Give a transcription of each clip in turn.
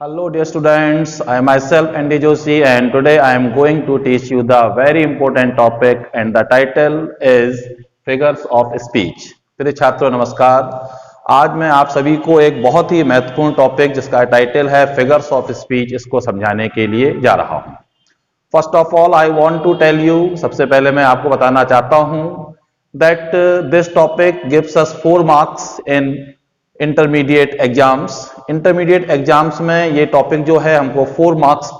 Hello dear students, I am myself Andy Joshi and today I am going to teach you the very important topic and the title is figures of speech. प्रिय छात्रों नमस्कार। आज मैं आप सभी को एक बहुत ही महत्वपूर्ण टॉपिक जिसका टाइटल है फिगर्स ऑफ स्पीच इसको समझाने के लिए जा रहा हूं। First of all I want to tell you, सबसे पहले मैं आपको बताना चाहता हूं that this topic gives us 4 marks in intermediate exams में ये टॉपिक जो है हमको 4 मार्क्स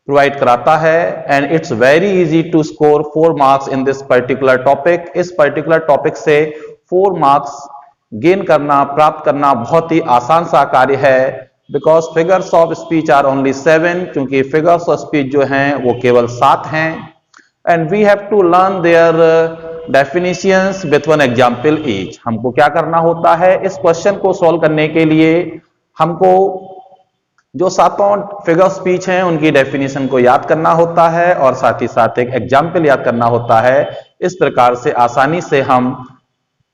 प्रोवाइड कराता है and it's very easy to score 4 marks in this particular topic. इस पर्टिकुलर टॉपिक से 4 मार्क्स गेन करना, प्राप्त करना बहुत ही आसान सा कार्य है because figures of speech are only 7, क्योंकि फिगर्स ऑफ स्पीच जो हैं वो केवल 7 हैं and we have to learn their definitions with one example each. हमको क्या करना होता है, इस क्वेश्चन को सॉल्व करने के लिए हमको जो 7 फिगर स्पीच हैं उनकी डेफिनेशन को याद करना होता है और साथ ही साथ एक एग्जाम्पल याद करना होता है। इस प्रकार से आसानी से हम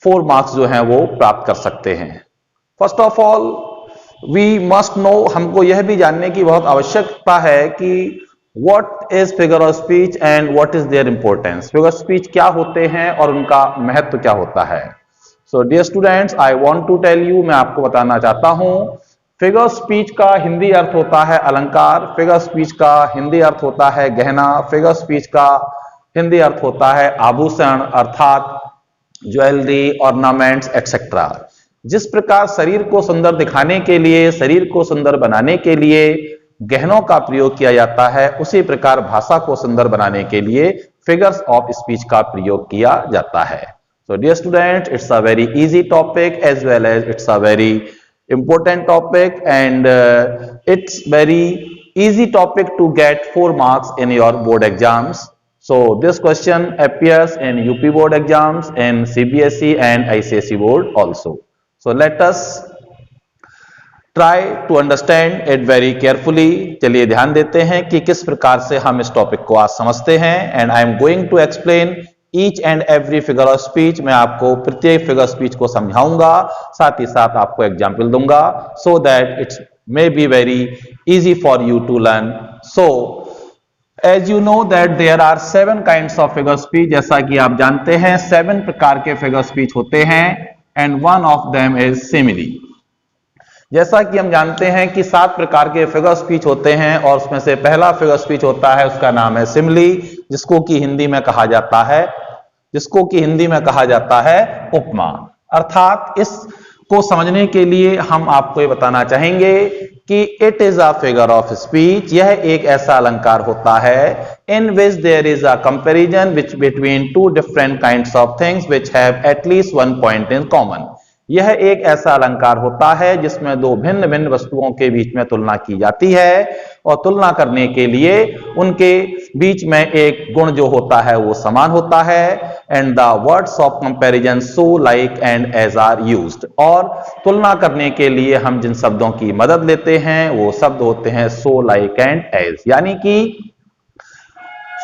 4 मार्क्स जो हैं वो प्राप्त कर सकते हैं। First of all we must know, हमको यह भी जानने की बहुत आवश्यकता है कि What is figure of speech and what is their importance? Figure of speech क्या होते हैं और उनका महत्व क्या होता है? So dear students, I want to tell you, मैं आपको बताना चाहता हूं फिगर स्पीच का हिंदी अर्थ होता है अलंकार, फिगर स्पीच का हिंदी अर्थ होता है गहना, फिगर स्पीच का हिंदी अर्थ होता है आभूषण अर्थात ज्वेलरी, ऑर्नामेंट्स एक्सेट्रा। जिस प्रकार शरीर को सुंदर दिखाने के लिए, शरीर को सुंदर बनाने के लिए गहनों का प्रयोग किया जाता है, उसी प्रकार भाषा को सुंदर बनाने के लिए फिगर्स ऑफ स्पीच का प्रयोग किया जाता है। So dear students, it's a very easy topic as well as it's a very important topic and it's very easy topic to get 4 marks in your board exams. So this question appears in UP board exams, in CBSE and ICSE board also. So let us try to understand it very carefully. चलिए ध्यान देते हैं कि किस प्रकार से हम इस टॉपिक को आज समझते हैं and I am going to explain each and every figure of speech. मैं आपको प्रत्येक फिगर स्पीच को समझाऊंगा, साथ ही साथ आपको एग्जाम्पल दूंगा so that it's may be very easy for you to learn. So as you know that there are 7 kinds of figure speech. जैसा कि आप जानते हैं 7 प्रकार के फिगर स्पीच होते हैं and one of them is simile. जैसा कि हम जानते हैं कि 7 प्रकार के फिगर स्पीच होते हैं और उसमें से पहला फिगर स्पीच होता है, उसका नाम है सिमिली, जिसको कि हिंदी में कहा जाता है उपमा। अर्थात इसको समझने के लिए हम आपको ये बताना चाहेंगे कि it is a figure of speech. यह एक ऐसा अलंकार होता है in which there is a comparison which between 2 different kinds of things which have at least 1 point in common. यह एक ऐसा अलंकार होता है जिसमें 2 भिन्न भिन्न वस्तुओं के बीच में तुलना की जाती है और तुलना करने के लिए उनके बीच में एक गुण जो होता है वो समान होता है and the words of comparison so like and as are used. और तुलना करने के लिए हम जिन शब्दों की मदद लेते हैं वो शब्द होते हैं सो लाइक एंड एज। यानी कि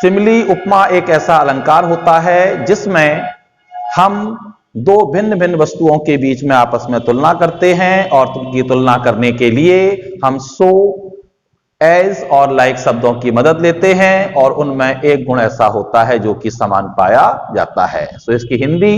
सिमिली उपमा एक ऐसा अलंकार होता है जिसमें हम 2 भिन्न भिन्न वस्तुओं के बीच में आपस में तुलना करते हैं और उनकी तुलना करने के लिए हम सो, एज और लाइक शब्दों की मदद लेते हैं और उनमें एक गुण ऐसा होता है जो कि समान पाया जाता है। सो इसकी हिंदी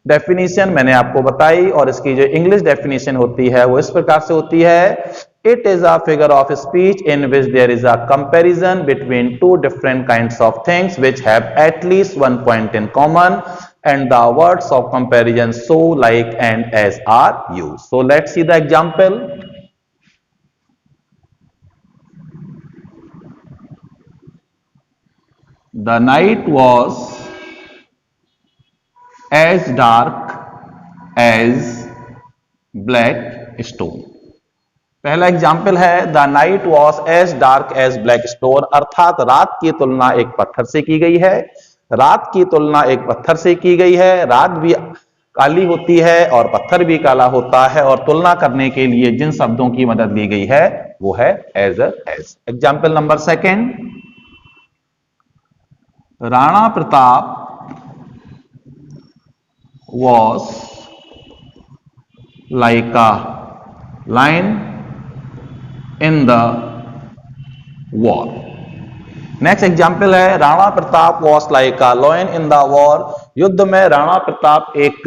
डेफिनेशन मैंने आपको बताई और इसकी जो इंग्लिश डेफिनेशन होती है वो इस प्रकार से होती है, it is a figure of speech in which there is a comparison between 2 different kinds of things which have at least 1 point in common and the words of comparison so like and as are used. So let's see the example. The night was as dark as black stone. पहला example है the night was as dark as black stone, अर्थात रात की तुलना एक पत्थर से की गई है। रात की तुलना एक पत्थर से की गई है। रात भी काली होती है और पत्थर भी काला होता है और तुलना करने के लिए जिन शब्दों की मदद ली गई है वो है as as. Example number 2, Rana Pratap was like a lion in the war. Next example है Rana Pratap was like a lion in the war. युद्ध में राणा प्रताप एक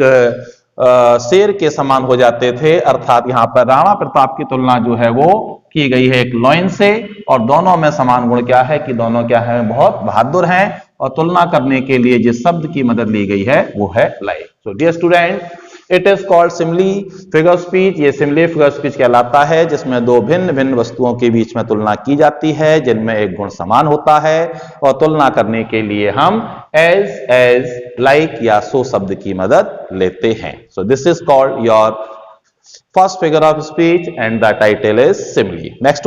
शेर के समान हो जाते थे, अर्थात यहां पर राणा प्रताप की तुलना जो है वो की गई है एक लायन से, और दोनों में समान गुण क्या है कि दोनों क्या है, बहुत बहादुर हैं, और तुलना करने के लिए जिस शब्द की मदद ली गई है वो है like. So dear student, it is called simile figure speech. ये सिमिली फिगर स्पीच कहलाता है जिसमें दो भिन्न भिन्न वस्तुओं के बीच में तुलना की जाती है जिनमें एक गुण समान होता है, और तुलना करने के लिए हम एज, लाइक या सो शब्द की मदद लेते हैं। So this is called your first figure of speech and the title is simile. Next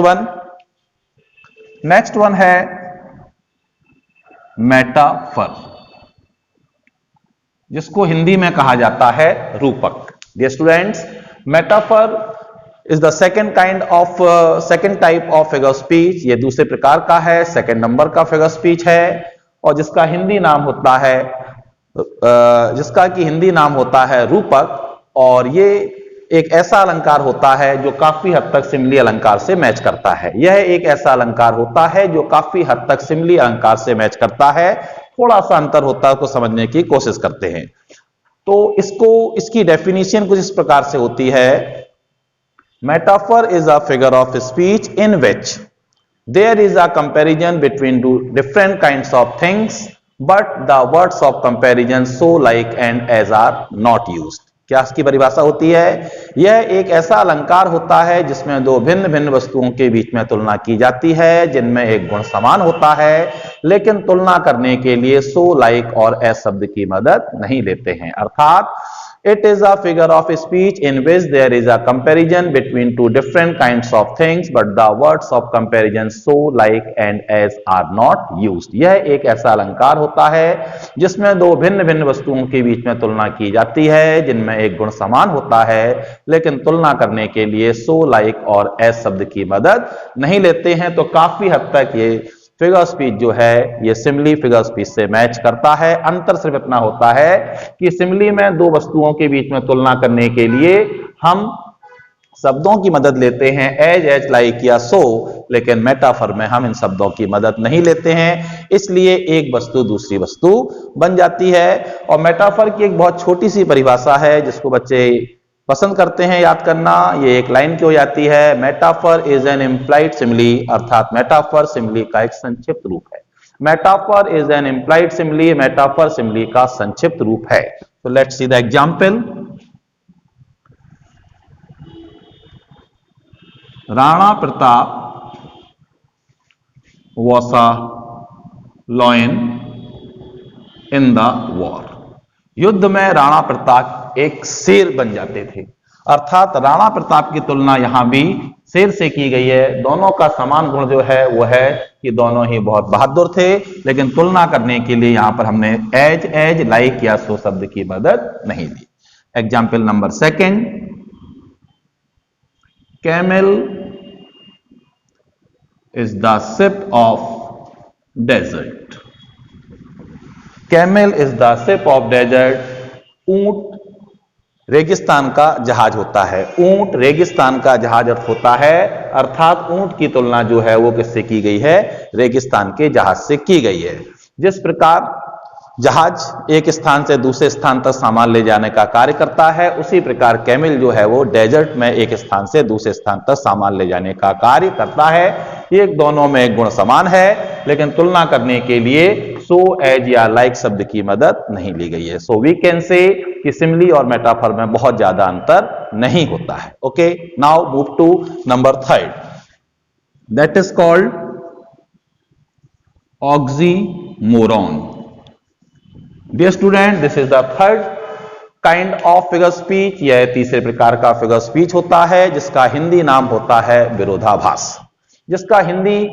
one है मेटाफर, जिसको हिंदी में कहा जाता है रूपक। Dear students, metaphor is the second type of figure speech. ये दूसरे प्रकार का है, सेकंड नंबर का फिगर स्पीच है, और जिसका हिंदी नाम होता है रूपक। और ये एक ऐसा अलंकार होता है जो काफी हद तक सिमिली अलंकार से मैच करता है। यह एक ऐसा अलंकार होता है जो काफी हद तक सिमिली अलंकार से मैच करता है। थोड़ा सा अंतर होता है, उसको समझने की कोशिश करते हैं। तो इसकी डेफिनेशन कुछ इस प्रकार से होती है, metaphor is a figure of speech in which there is a comparison between two different kinds of things but the words of comparison so like and as are not used. क्या इसकी परिभाषा होती है? यह एक ऐसा अलंकार होता है जिसमें दो भिन्न भिन्न वस्तुओं के बीच में तुलना की जाती है जिनमें एक गुण समान होता है, लेकिन तुलना करने के लिए सो, लाइक और एज शब्द की मदद नहीं लेते हैं। अर्थात it is a figure of speech in which there is a comparison between two different kinds of things but the words of comparison so, like and as are not used. यह एक ऐसा अलंकार होता है जिसमें दो भिन्न भिन्न वस्तुओं के बीच में तुलना की जाती है जिनमें एक गुण समान होता है, लेकिन तुलना करने के लिए सो, लाइक और एज शब्द की मदद नहीं लेते हैं। तो काफी हद तक ये फिगर स्पीच जो है ये सिमिली फिगर स्पीच से मैच करता है। अंतर सिर्फ इतना होता है कि सिमिली में दो वस्तुओं के बीच में तुलना करने के लिए हम शब्दों की मदद लेते हैं एज, लाइक या सो, लेकिन मेटाफर में हम इन शब्दों की मदद नहीं लेते हैं, इसलिए एक वस्तु दूसरी वस्तु बन जाती है। और मेटाफर की एक बहुत छोटी सी परिभाषा है जिसको बच्चे पसंद करते हैं याद करना। ये एक लाइन की हो जाती है, metaphor is an implied simile, अर्थात मेटाफर सिमिली का एक संक्षिप्त रूप है। Metaphor is an implied simile, metaphor simile का संक्षिप्त रूप है। तो let's see the example. Rana Pratap was a lion in the war। युद्ध में राणा प्रताप एक शेर बन जाते थे, अर्थात राणा प्रताप की तुलना यहां भी शेर से की गई है। दोनों का समान गुण जो है वो है कि दोनों ही बहुत बहादुर थे, लेकिन तुलना करने के लिए यहां पर हमने एज, लाइक या सो शब्द की मदद नहीं ली। Example number second, camel is the ship of desert. Camel is the ship of desert. ऊंट रेगिस्तान का जहाज होता है। ऊंट रेगिस्तान का जहाज होता है, अर्थात ऊंट की तुलना जो है वो किससे की गई है? रेगिस्तान के जहाज से की गई है। जिस प्रकार जहाज एक स्थान से दूसरे स्थान तक सामान ले जाने का कार्य करता है, उसी प्रकार कैमल जो है वो डेजर्ट में एक स्थान से दूसरे स्थान तक सामान ले जाने का कार्य करता है। ये दोनों में एक गुण समान है, लेकिन तुलना करने के लिए सो, एज या लाइक शब्द की मदद नहीं ली गई है। सो वी कैन से कि सिमिली और मेटाफर में बहुत ज्यादा अंतर नहीं होता है। Okay, now move to number third, that is called oxymoron. Dear student, this is the third kind of figure speech. यह तीसरे प्रकार का फिगर स्पीच होता है जिसका हिंदी नाम होता है विरोधाभास, जिसका हिंदी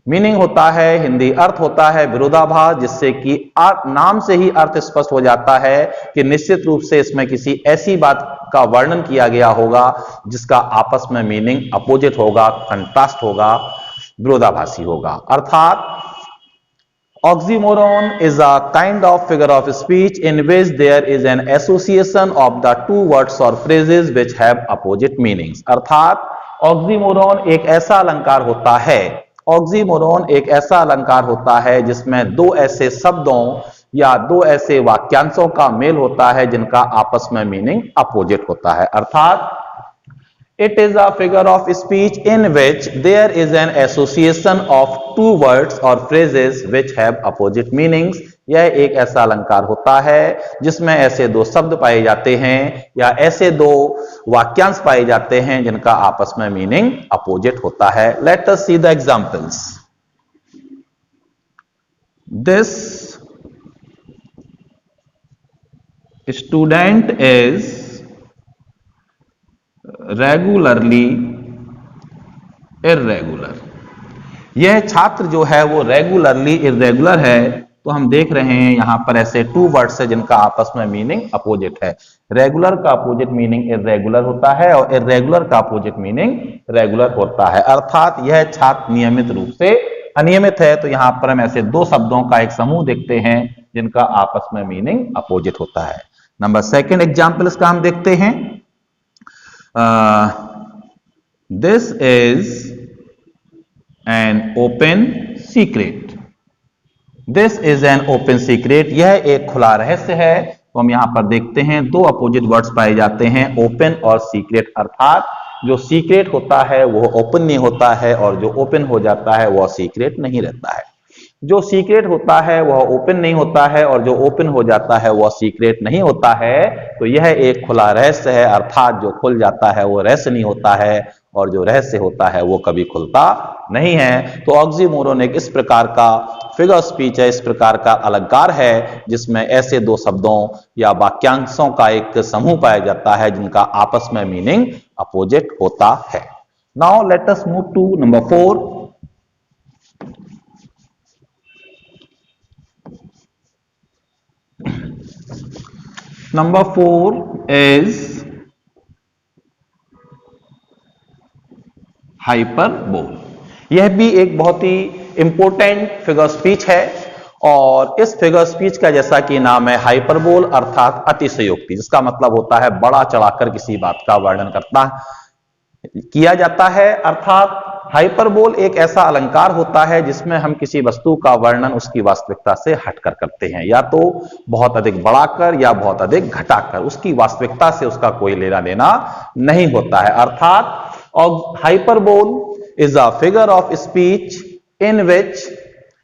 मीनिंग होता है, हिंदी अर्थ होता है विरोधाभास, जिससे कि नाम से ही अर्थ स्पष्ट हो जाता है कि निश्चित रूप से इसमें किसी ऐसी बात का वर्णन किया गया होगा जिसका आपस में मीनिंग अपोजिट होगा, कंट्रास्ट होगा, विरोधाभासी होगा। अर्थात oxymoron is a kind of figure of speech in which there is an association of the two words or phrases which have opposite meanings। अर्थात ऑक्सीमोरॉन एक ऐसा अलंकार होता है, ऑक्सीमोरॉन एक ऐसा अलंकार होता है जिसमें दो ऐसे शब्दों या दो ऐसे वाक्यांशों का मेल होता है जिनका आपस में मीनिंग अपोजिट होता है। अर्थात it is a figure of speech in which there is an association of two words or phrases which have opposite meanings। यह एक ऐसा अलंकार होता है जिसमें ऐसे दो शब्द पाए जाते हैं या ऐसे दो वाक्यांश पाए जाते हैं जिनका आपस में मीनिंग अपोजिट होता है। Let us see the examples। This student is regularly irregular. यह छात्र जो है वो रेगुलरली इर्रेगुलर है। तो हम देख रहे हैं यहां पर ऐसे टू वर्ड्स है जिनका आपस में मीनिंग अपोजिट है। रेगुलर का अपोजिट मीनिंग इर्रेगुलर होता है और इर्रेगुलर का अपोजिट मीनिंग रेगुलर होता है। अर्थात यह छात्र नियमित रूप से अनियमित है। तो यहां पर हम ऐसे दो शब्दों का एक समूह देखते हैं जिनका आपस में मीनिंग अपोजिट होता है। नंबर सेकंड एग्जाम्पल इसका हम देखते हैं। This is an open secret। This is an open secret। यह एक खुला रहस्य है। तो हम यहां पर देखते हैं दो अपोजिट वर्ड्स पाए जाते हैं, ओपन और सीक्रेट। अर्थात जो सीक्रेट होता है वो ओपन नहीं होता है और जो ओपन हो जाता है वह सीक्रेट नहीं रहता है। जो सीक्रेट होता है वह ओपन नहीं होता है और जो ओपन हो जाता है वह सीक्रेट नहीं होता है। तो यह एक खुला रहस्य है। अर्थात जो खुल जाता है वो रहस्य नहीं होता है और जो रहस्य होता है वो कभी खुलता नहीं है। तो ऑक्सीमोरॉन एक इस प्रकार का फिगर स्पीच है, इस प्रकार का अलंकार है जिसमें ऐसे दो शब्दों या वाक्यांशों का एक समूह पाया जाता है जिनका आपस में मीनिंग अपोजिट होता है। Now let us move to number 4। Number 4 is hyperbole. यह भी एक बहुत ही इंपॉर्टेंट फिगर स्पीच है और इस फिगर स्पीच का जैसा कि नाम है हाइपरबोल अर्थात अतिशयोक्ति, जिसका मतलब होता है बड़ा चढ़ाकर किसी बात का वर्णन किया जाता है। अर्थात हाइपरबोल एक ऐसा अलंकार होता है जिसमें हम किसी वस्तु का वर्णन उसकी वास्तविकता से हटकर करते हैं, या तो बहुत अधिक बढ़ाकर या बहुत अधिक घटाकर। उसकी वास्तविकता से उसका कोई लेना देना नहीं होता है। अर्थात hyperbole is a figure of speech in which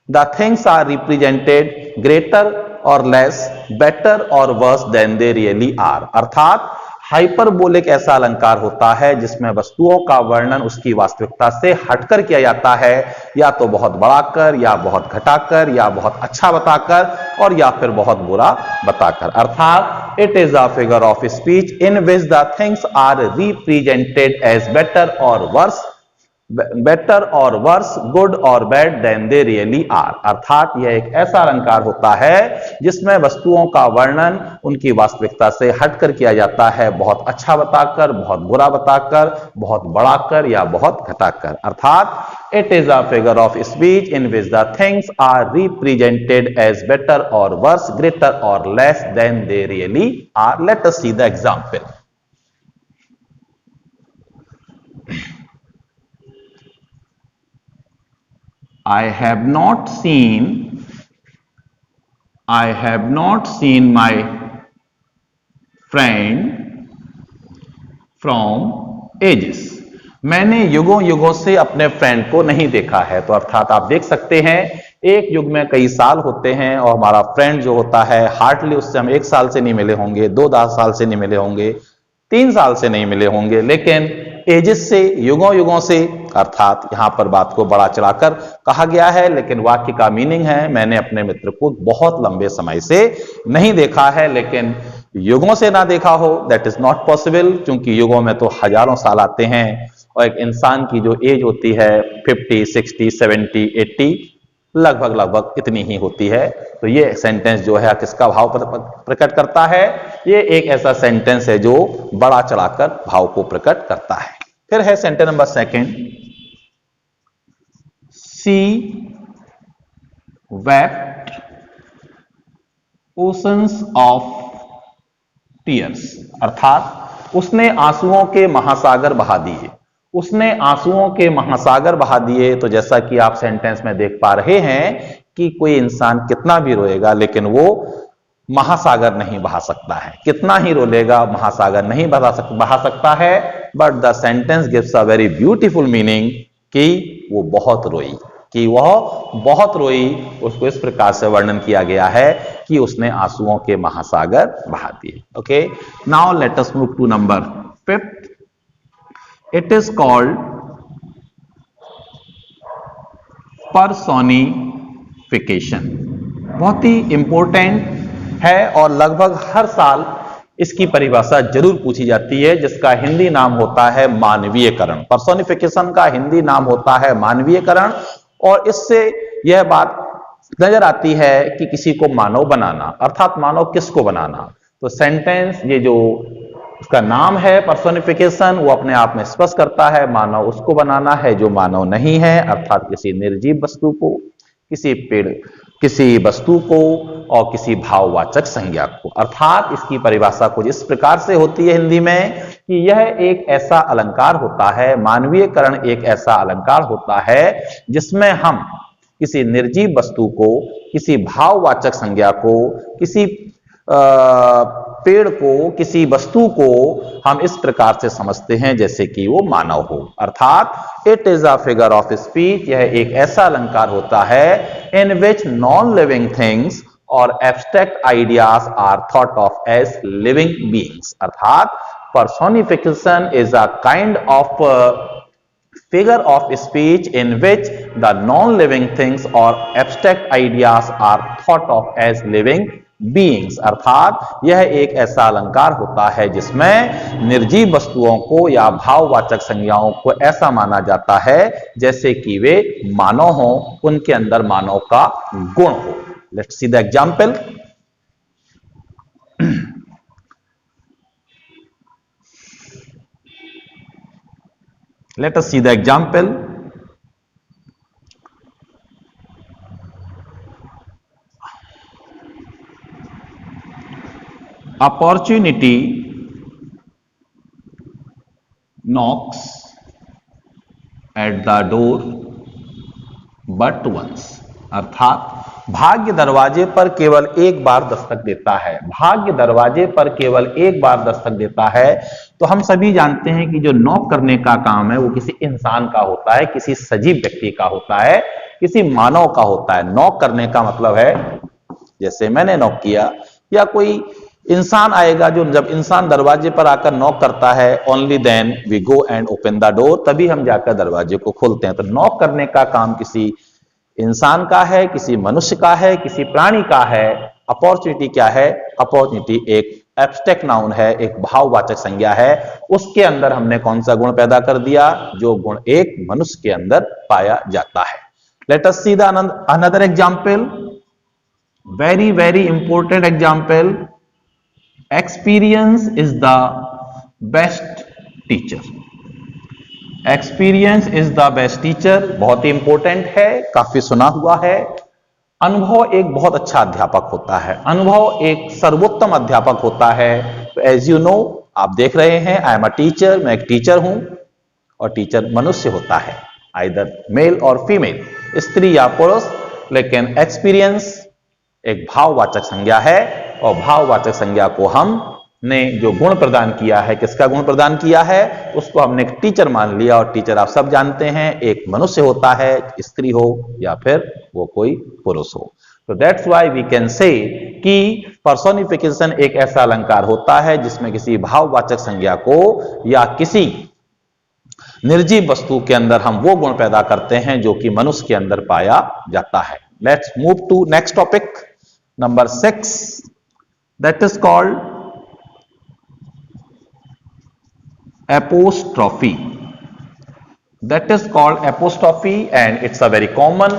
the things are represented greater और लेस, बेटर और worse than they really are. अर्थात हाइपरबोल एक ऐसा अलंकार होता है जिसमें वस्तुओं का वर्णन उसकी वास्तविकता से हटकर किया जाता है, या तो बहुत बढ़ाकर या बहुत घटाकर या बहुत अच्छा बताकर और या फिर बहुत बुरा बताकर। अर्थात it is a figure of speech in which the things are represented as better और वर्स, गुड और bad than they really are. अर्थात यह एक ऐसा अलंकार होता है जिसमें वस्तुओं का वर्णन उनकी वास्तविकता से हटकर किया जाता है, बहुत अच्छा बताकर, बहुत बुरा बताकर, बहुत बढ़ाकर या बहुत घटाकर। अर्थात it is a figure of speech in which the things are represented as better और वर्स, ग्रेटर और less than they really are. Let us see the example. I have not seen my friend from ages। मैंने युगों युगों से अपने friend को नहीं देखा है। तो अर्थात आप देख सकते हैं एक युग में कई साल होते हैं और हमारा फ्रेंड जो होता है हार्डली उससे हम 1 साल से नहीं मिले होंगे, 2 साल से नहीं मिले होंगे, 3 साल से नहीं मिले होंगे, लेकिन एजिस से, युगों युगों से। अर्थात यहां पर बात को बड़ा चढ़ाकर कहा गया है, लेकिन वाक्य का मीनिंग है मैंने अपने मित्र को बहुत लंबे समय से नहीं देखा है। लेकिन युगों से ना देखा हो दैट इज नॉट पॉसिबल, क्योंकि युगों में तो हजारों साल आते हैं और एक इंसान की जो एज होती है 50, 60, 70, 80 लगभग इतनी ही होती है। तो ये सेंटेंस जो है किसका भाव प्रकट करता है? ये एक ऐसा सेंटेंस है जो बड़ा चढ़ाकर भाव को प्रकट करता है। फिर है sentence number 2, she wept oceans of tears. अर्थात उसने आंसुओं के महासागर बहा दिए, उसने आंसुओं के महासागर बहा दिए। तो जैसा कि आप सेंटेंस में देख पा रहे हैं कि कोई इंसान कितना भी रोएगा लेकिन वो महासागर नहीं बहा सकता है, कितना ही रो लेगा महासागर नहीं बहा सकता है। But the sentence gives a very beautiful meaning कि वो बहुत रोई, कि वह बहुत रोई। उसको इस प्रकार से वर्णन किया गया है कि उसने आंसुओं के महासागर बहा दिए। Okay, now let us move to number 5th। It is called personification. बहुत ही इंपॉर्टेंट है और लगभग हर साल इसकी परिभाषा जरूर पूछी जाती है, जिसका हिंदी नाम होता है मानवीयकरण। पर्सोनिफिकेशन का हिंदी नाम होता है मानवीयकरण। और इससे यह बात नजर आती है कि किसी को मानव बनाना, अर्थात मानव किसको बनाना। तो सेंटेंस, ये जो उसका नाम है पर्सोनिफिकेशन, वो अपने आप में स्पष्ट करता है मानव उसको बनाना है जो मानव नहीं है, अर्थात किसी निर्जीव वस्तु को, किसी पेड़, किसी वस्तु को और किसी भाववाचक संज्ञा को। अर्थात इसकी परिभाषा कुछ इस प्रकार से होती है हिंदी में कि यह एक ऐसा अलंकार होता है, मानवीयकरण एक ऐसा अलंकार होता है जिसमें हम किसी निर्जीव वस्तु को, किसी भाववाचक संज्ञा को, किसी पेड़ को, किसी वस्तु को हम इस प्रकार से समझते हैं जैसे कि वो मानव हो। अर्थात it is a figure of speech, यह एक ऐसा अलंकार होता है in which non living things और abstract ideas are thought of as living beings. अर्थात personification is a kind of figure of speech in which the non-living things or abstract ideas are thought of as living beings। अर्थात यह एक ऐसा अलंकार होता है जिसमें निर्जीव वस्तुओं को या भाववाचक संज्ञाओं को ऐसा माना जाता है जैसे कि वे मानव हो, उनके अंदर मानव का गुण हो। Let's see the example. Let us see the example. Opportunity knocks at the door but once। अर्थात भाग्य दरवाजे पर केवल एक बार दस्तक देता है। भाग्य दरवाजे पर केवल एक बार दस्तक देता है। तो हम सभी जानते हैं कि जो नॉक करने का काम है वो किसी इंसान का होता है, किसी सजीव व्यक्ति का होता है, किसी मानव का होता है। नॉक करने का मतलब है जैसे मैंने नॉक किया, या कोई इंसान आएगा, जो जब इंसान दरवाजे पर आकर नॉक करता है, only then we go and open the door, तभी हम जाकर दरवाजे को खोलते हैं। तो नॉक करने का काम किसी इंसान का है, किसी मनुष्य का है, किसी प्राणी का है। अपॉर्चुनिटी क्या है? अपॉर्चुनिटी एक एब्स्ट्रैक्ट नाउन है, एक भाववाचक संज्ञा है। उसके अंदर हमने कौन सा गुण पैदा कर दिया? जो गुण एक मनुष्य के अंदर पाया जाता है। Late us see the another example, very very important example. Experience is the best teacher. Experience is the best teacher बहुत ही इंपॉर्टेंट है, काफी सुना हुआ है। अनुभव एक बहुत अच्छा अध्यापक होता है, अनुभव एक सर्वोत्तम अध्यापक होता है। तो एज यू नो, आप देख रहे हैं, आई एम अ टीचर, मैं एक टीचर हूं, और टीचर मनुष्य होता है, आइदर मेल और फीमेल, स्त्री या पुरुष। लेकिन एक्सपीरियंस एक भाववाचक संज्ञा है, और भाववाचक संज्ञा को हमने जो गुण प्रदान किया है, किसका गुण प्रदान किया है? उसको हमने एक टीचर मान लिया, और टीचर आप सब जानते हैं एक मनुष्य होता है, स्त्री हो या फिर वो कोई पुरुष हो। तो दैट्स व्हाई वी कैन से कि पर्सोनिफिकेशन एक ऐसा अलंकार होता है जिसमें किसी भाववाचक संज्ञा को या किसी निर्जीव वस्तु के अंदर हम वो गुण पैदा करते हैं जो कि मनुष्य के अंदर पाया जाता है। Let's move to next topic, number 6, that is called apostrophe। That is called apostrophe and it's a very common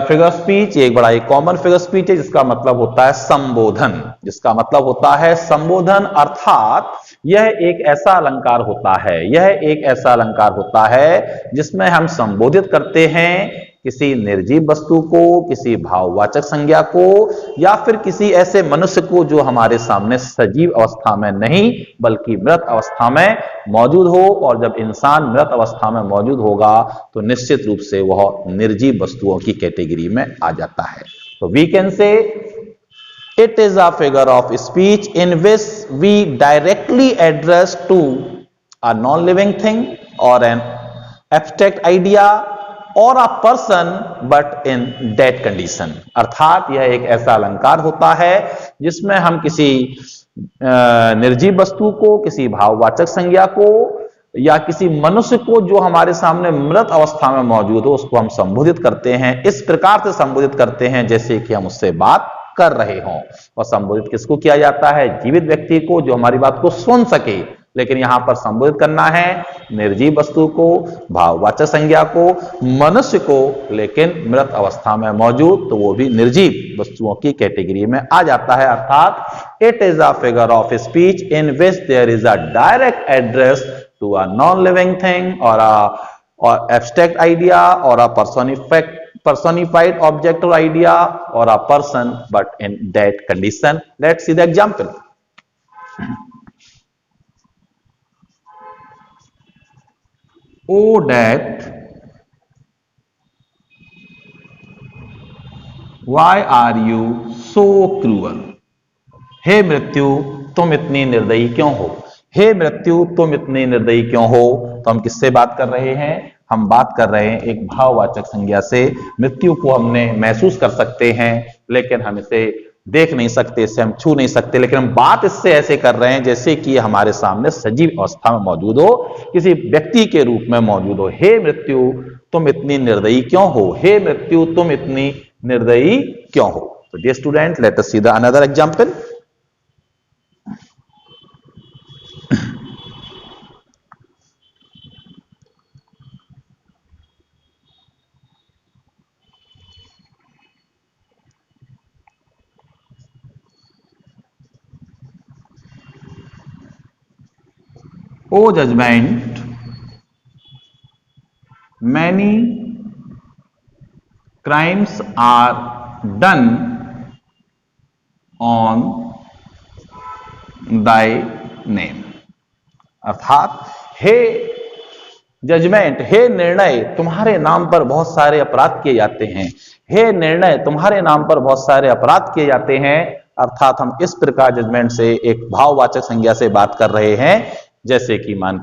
figure speech. एक बड़ा ही कॉमन फिगर स्पीच है जिसका मतलब होता है संबोधन, जिसका मतलब होता है संबोधन। अर्थात यह एक ऐसा अलंकार होता है, यह एक ऐसा अलंकार होता है जिसमें हम संबोधित करते हैं किसी निर्जीव वस्तु को, किसी भाववाचक संज्ञा को, या फिर किसी ऐसे मनुष्य को जो हमारे सामने सजीव अवस्था में नहीं बल्कि मृत अवस्था में मौजूद हो। और जब इंसान मृत अवस्था में मौजूद होगा तो निश्चित रूप से वह निर्जीव वस्तुओं की कैटेगरी में आ जाता है। तो we can say it is a figure of speech in which we directly address to a non-living thing or an abstract idea or a person but in dead condition। अर्थात यह एक ऐसा अलंकार होता है जिसमें हम किसी निर्जीव वस्तु को, किसी भाववाचक संज्ञा को या किसी मनुष्य को जो हमारे सामने मृत अवस्था में मौजूद हो उसको हम संबोधित करते हैं। इस प्रकार से संबोधित करते हैं जैसे कि हम उससे बात कर रहे हों। और संबोधित किसको किया जाता है? जीवित व्यक्ति को जो हमारी बात को सुन सके। लेकिन यहां पर संबोधित करना है निर्जीव वस्तु को, भाववाचक संज्ञा को, मनुष्य को, लेकिन मृत अवस्था में मौजूद, तो वो भी निर्जीव वस्तुओं की कैटेगरी में आ जाता है। अर्थात it is a figure of speech in which there is a direct address to a non living thing और एब्स्ट्रैक्ट आइडिया और a personified object or idea or a person but in dead condition। Let's see the example। Oh death, why are you so cruel। हे मृत्यु तुम इतनी निर्दयी क्यों हो। हे मृत्यु तुम इतनी निर्दयी क्यों हो। तो हम किससे बात कर रहे हैं? हम बात कर रहे हैं एक भाववाचक संज्ञा से। मृत्यु को हमने महसूस कर सकते हैं लेकिन हम इसे देख नहीं सकते, इसे हम छू नहीं सकते, लेकिन हम बात इससे ऐसे कर रहे हैं जैसे कि हमारे सामने सजीव अवस्था में मौजूद हो, किसी व्यक्ति के रूप में मौजूद हो। हे मृत्यु तुम इतनी निर्दयी क्यों हो। हे मृत्यु तुम इतनी निर्दयी क्यों हो। तो dear student, let us see the another example. O judgment, many crimes are done on thy name। अर्थात हे जजमेंट, हे निर्णय, तुम्हारे नाम पर बहुत सारे अपराध किए जाते हैं। हे निर्णय, तुम्हारे नाम पर बहुत सारे अपराध किए जाते हैं। अर्थात हम इस प्रकार जजमेंट से एक भाववाचक संज्ञा से बात कर रहे हैं जैसे कि मान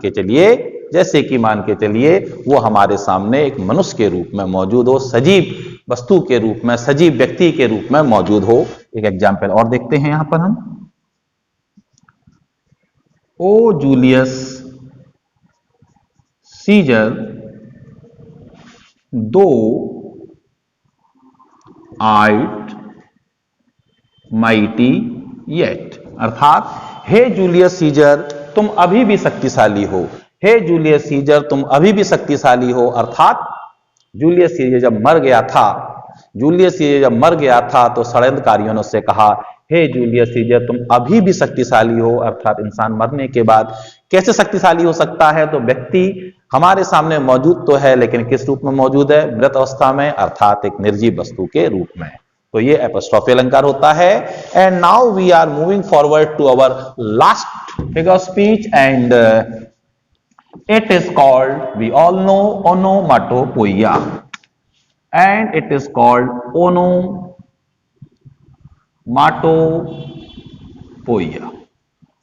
के चलिए वो हमारे सामने एक मनुष्य के रूप में मौजूद हो, सजीव वस्तु के रूप में, सजीव व्यक्ति के रूप में मौजूद हो। एक एग्जाम्पल और देखते हैं यहां पर हम। ओ जूलियस सीजर दो आर्ट माइटी येट। अर्थात हे जूलियस सीजर तुम अभी भी शक्तिशाली हो। हे जूलियस सीजर तुम अभी भी शक्तिशाली हो। अर्थात जूलियस सीजर जब मर गया था तो षड्यंत्रकारियों ने उससे कहा, हे जूलियस सीजर तुम अभी भी शक्तिशाली हो। अर्थात इंसान मरने के बाद कैसे शक्तिशाली हो सकता है? तो व्यक्ति हमारे सामने मौजूद तो है लेकिन किस रूप में मौजूद है? मृत अवस्था में, अर्थात एक निर्जीव वस्तु के रूप में। तो ये एपोस्ट्रोफी अलंकार होता है। And now we are moving forward to our last figure of speech and it is called, we all know, onomatopoeia, and it is called onomatopoeia।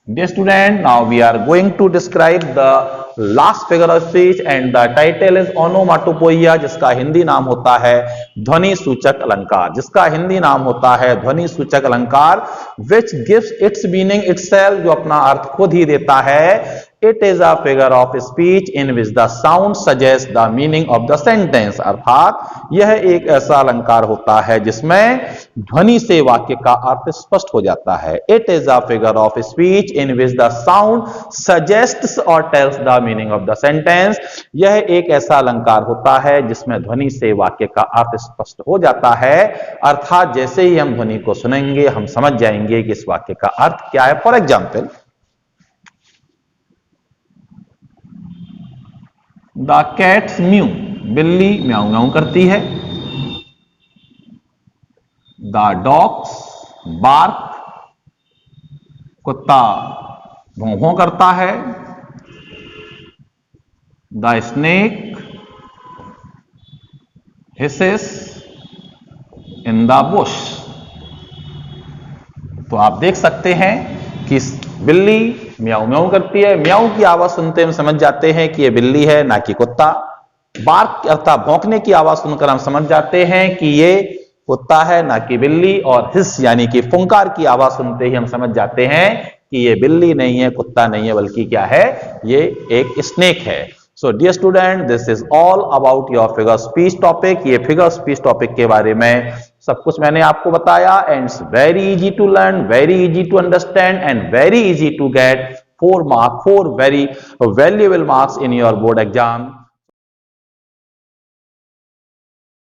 Dear student, now we are going to describe the last figure of speech and the title is onomatopoeia, जिसका हिंदी नाम होता है ध्वनि सूचक अलंकार। which gives its meaning itself, जो अपना अर्थ खुद ही देता है। It is a figure of speech in which the sound suggests the meaning of the sentence। अर्थात यह एक ऐसा अलंकार होता है जिसमें ध्वनि से वाक्य का अर्थ स्पष्ट हो जाता है। It is a figure of speech in which the sound suggests or tells the meaning of the sentence। यह एक ऐसा अलंकार होता है जिसमें ध्वनि से वाक्य का अर्थ स्पष्ट हो जाता है। अर्थात जैसे ही हम ध्वनि को सुनेंगे हम समझ जाएंगे कि इस वाक्य का अर्थ क्या है। For example, the cats mu, बिल्ली म्याऊ म्याऊ करती है। द डॉग्स बार्क, कुत्ता भौं भौं करता है। The snake hisses in the Bush. तो आप देख सकते हैं कि बिल्ली म्याऊ म्याऊ करती है। म्याऊ की आवाज सुनते हम समझ जाते हैं कि यह बिल्ली है, ना कि कुत्ता। बार्क अर्थात भौंकने की आवाज सुनकर हम समझ जाते हैं कि ये कुत्ता है, ना कि बिल्ली। और हिस यानी कि फुंकार की आवाज सुनते ही हम समझ जाते हैं कि ये बिल्ली नहीं है, कुत्ता नहीं है, बल्कि क्या है, ये एक स्नेक है। So dear student, this is all about your figure speech topic. ये फिगर स्पीच टॉपिक के बारे में सब कुछ मैंने आपको बताया। And it's very easy to learn, very easy to understand and very easy to get 4 very valuable marks in your board exam.